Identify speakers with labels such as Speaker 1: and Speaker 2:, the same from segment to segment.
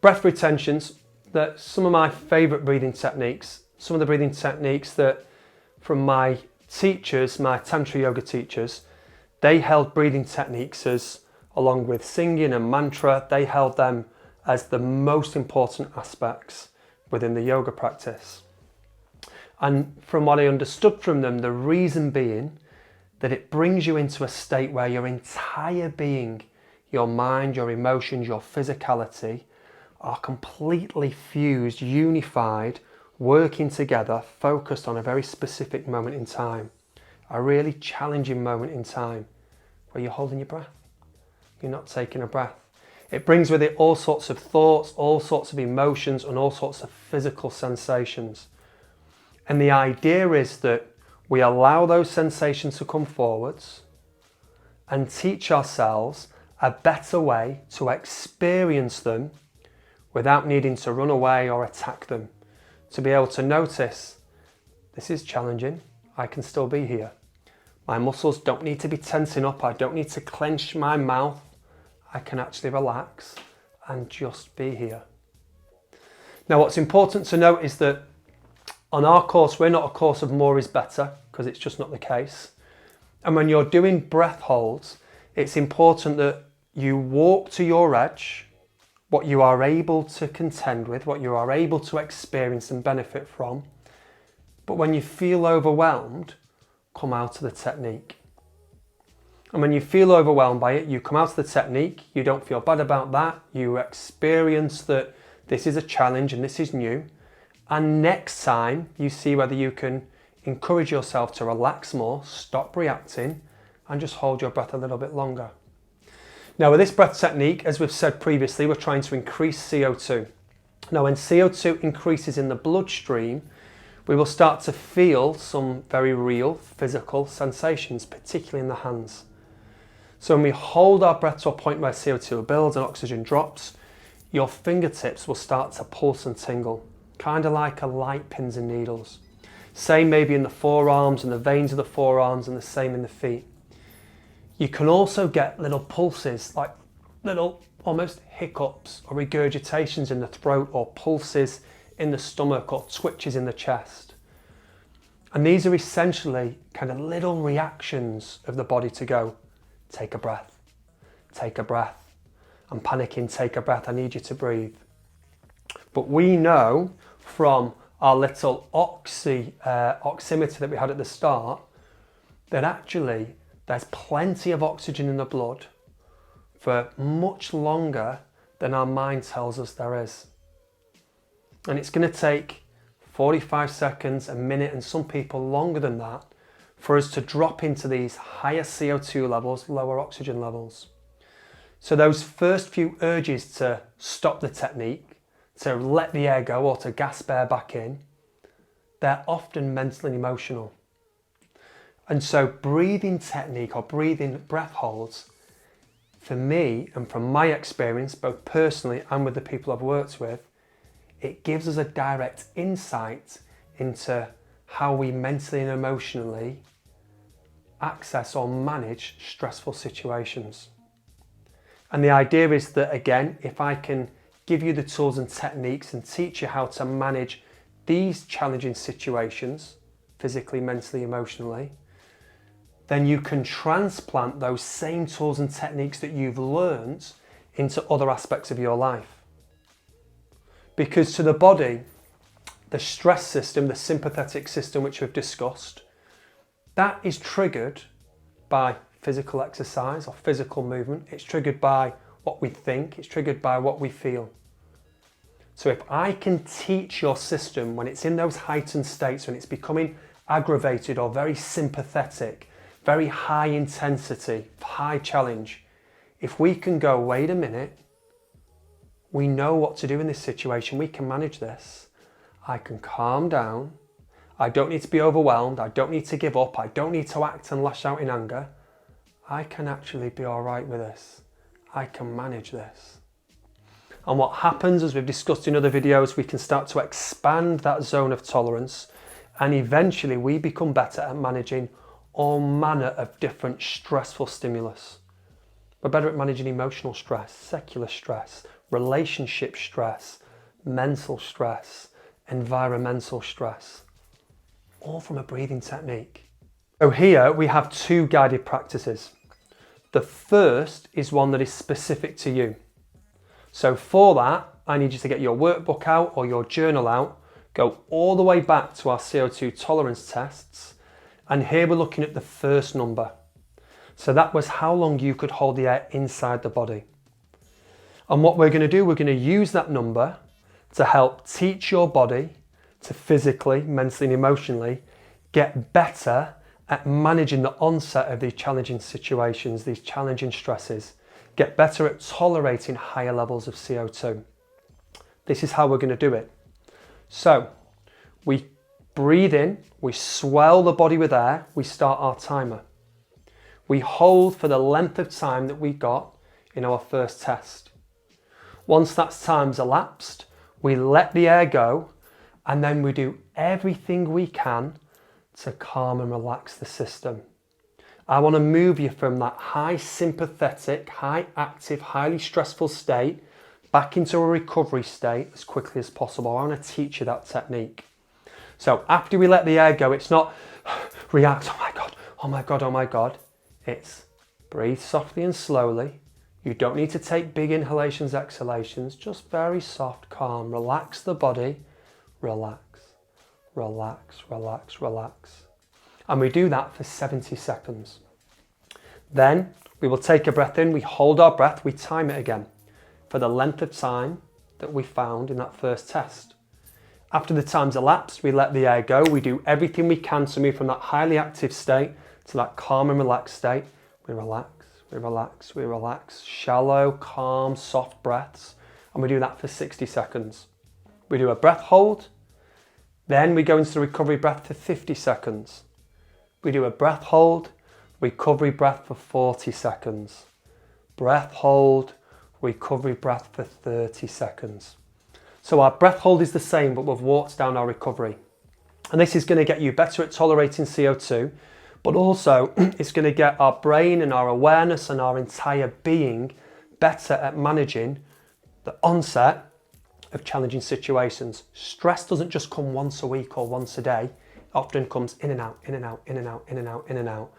Speaker 1: breath retentions, that some of my favourite breathing techniques, some of the breathing techniques that from my teachers, my Tantra yoga teachers, they held breathing techniques as, along with singing and mantra, they held them as the most important aspects within the yoga practice. And from what I understood from them, the reason being that it brings you into a state where your entire being, your mind, your emotions, your physicality are completely fused, unified, working together, focused on a very specific moment in time, a really challenging moment in time where you're holding your breath, you're not taking a breath. It brings with it all sorts of thoughts, all sorts of emotions, and all sorts of physical sensations. And the idea is that we allow those sensations to come forwards and teach ourselves a better way to experience them without needing to run away or attack them. To be able to notice, this is challenging, I can still be here. My muscles don't need to be tensing up, I don't need to clench my mouth. I can actually relax and just be here. Now, what's important to note is that on our course, we're not a course of more is better, because it's just not the case. And when you're doing breath holds, it's important that you walk to your edge, what you are able to contend with, what you are able to experience and benefit from. But when you feel overwhelmed, come out of the technique. And when you feel overwhelmed by it, you come out of the technique, you don't feel bad about that, you experience that this is a challenge and this is new. And next time you see whether you can encourage yourself to relax more, stop reacting, and just hold your breath a little bit longer. Now with this breath technique, as we've said previously, we're trying to increase CO2. Now when CO2 increases in the bloodstream, we will start to feel some very real physical sensations, particularly in the hands. So when we hold our breath to a point where CO2 builds and oxygen drops, your fingertips will start to pulse and tingle, kind of like a light pins and needles. Same maybe in the forearms and the veins of the forearms, and the same in the feet. You can also get little pulses, like little almost hiccups or regurgitations in the throat, or pulses in the stomach, or twitches in the chest. And these are essentially kind of little reactions of the body to go, take a breath, take a breath. I'm panicking, take a breath, I need you to breathe. But we know from our little oximeter that we had at the start, that actually there's plenty of oxygen in the blood for much longer than our mind tells us there is. And it's going to take 45 seconds, a minute, and some people longer than that, for us to drop into these higher CO2 levels, lower oxygen levels. So those first few urges to stop the technique, to let the air go, or to gasp air back in, they're often mental and emotional. And so breathing technique or breathing breath holds, for me and from my experience, both personally and with the people I've worked with, it gives us a direct insight into how we mentally and emotionally access or manage stressful situations. And the idea is that, again, if I can give you the tools and techniques and teach you how to manage these challenging situations, physically, mentally, emotionally, then you can transplant those same tools and techniques that you've learned into other aspects of your life. Because to the body, the stress system, the sympathetic system which we've discussed, that is triggered by physical exercise or physical movement. It's triggered by what we think, it's triggered by what we feel. So if I can teach your system when it's in those heightened states, when it's becoming aggravated or very sympathetic, very high intensity, high challenge, if we can go, wait a minute, we know what to do in this situation, we can manage this, I can calm down, I don't need to be overwhelmed, I don't need to give up, I don't need to act and lash out in anger, I can actually be all right with this, I can manage this. And what happens, as we've discussed in other videos, we can start to expand that zone of tolerance, and eventually we become better at managing all manner of different stressful stimulus. We're better at managing emotional stress, secular stress, relationship stress, mental stress, environmental stress, all from a breathing technique. So here we have 2 guided practices. The first is one that is specific to you. So for that, I need you to get your workbook out or your journal out, go all the way back to our CO2 tolerance tests, and here we're looking at the first number. So that was how long you could hold the air inside the body. And what we're going to do, we're going to use that number to help teach your body to physically, mentally and emotionally get better at managing the onset of these challenging situations, these challenging stresses, get better at tolerating higher levels of CO2. This is how we're going to do it. So we breathe in, we swell the body with air, we start our timer. We hold for the length of time that we got in our first test. Once that time's elapsed, we let the air go, and then we do everything we can to calm and relax the system. I want to move you from that high sympathetic, high active, highly stressful state back into a recovery state as quickly as possible. I want to teach you that technique. So after we let the air go, it's not react, oh my God, oh my God, oh my God. It's breathe softly and slowly. You don't need to take big inhalations, exhalations, just very soft, calm. Relax the body, relax, relax, relax, relax. And we do that for 70 seconds. Then we will take a breath in, we hold our breath, we time it again for the length of time that we found in that first test. After the time's elapsed, we let the air go. We do everything we can to move from that highly active state to that calm and relaxed state. We relax, we relax, we relax. Shallow, calm, soft breaths. And we do that for 60 seconds. We do a breath hold. Then we go into the recovery breath for 50 seconds. We do a breath hold, recovery breath for 40 seconds. Breath hold, recovery breath for 30 seconds. So our breath hold is the same, but we've walked down our recovery. And this is going to get you better at tolerating CO2, but also it's going to get our brain and our awareness and our entire being better at managing the onset of challenging situations. Stress doesn't just come once a week or once a day. It often comes in and out, in and out, in and out, in and out, in and out.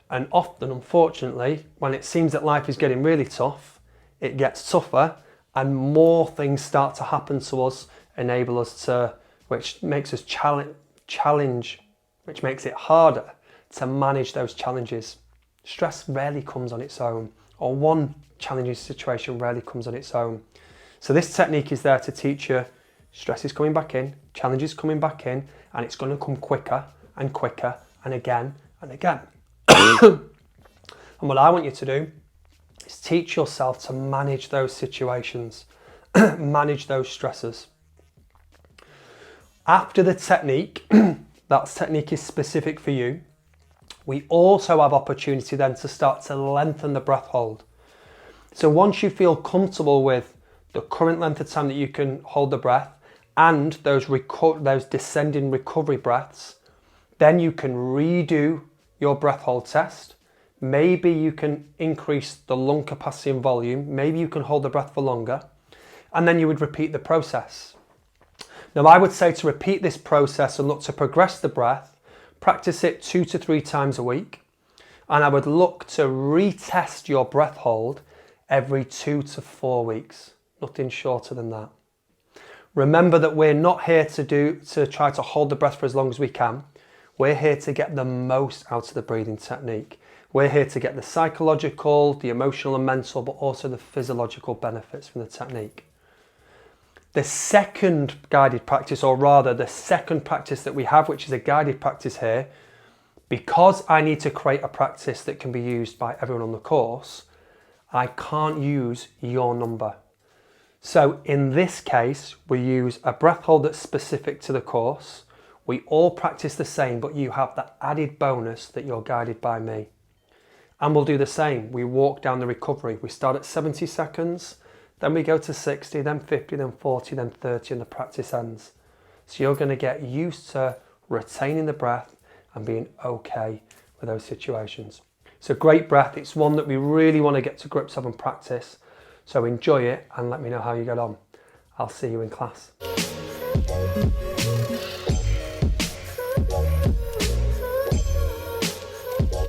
Speaker 1: And often, unfortunately, when it seems that life is getting really tough, it gets tougher and more things start to happen to us, enable us to, which makes us challenge, which makes it harder to manage those challenges. Stress rarely comes on its own, or one challenging situation rarely comes on its own. So this technique is there to teach you stress is coming back in, challenge is coming back in, and it's going to come quicker and quicker and again and again. And what I want you to do is teach yourself to manage those situations, manage those stresses. After the technique, that technique is specific for you, we also have opportunity then to start to lengthen the breath hold. So once you feel comfortable with the current length of time that you can hold the breath and those descending recovery breaths, then you can redo your breath hold test. Maybe you can increase the lung capacity and volume. Maybe you can hold the breath for longer. And then you would repeat the process. Now, I would say to repeat this process and look to progress the breath, practice it 2 to 3 times a week. And I would look to retest your breath hold every 2 to 4 weeks. Nothing shorter than that. Remember that we're not here to try to hold the breath for as long as we can. We're here to get the most out of the breathing technique. We're here to get the psychological, the emotional and mental, but also the physiological benefits from the technique. The second guided practice, or rather the second practice that we have, which is a guided practice here, because I need to create a practice that can be used by everyone on the course, I can't use your number. So in this case, we use a breath hold that's specific to the course. We all practice the same, but you have the added bonus that you're guided by me. And we'll do the same. We walk down the recovery. We start at 70 seconds, then we go to 60, then 50, then 40, then 30, and the practice ends. So you're going to get used to retaining the breath and being okay with those situations. It's a great breath. It's one that we really want to get to grips of and practice. So enjoy it and let me know how you get on. I'll see you in class.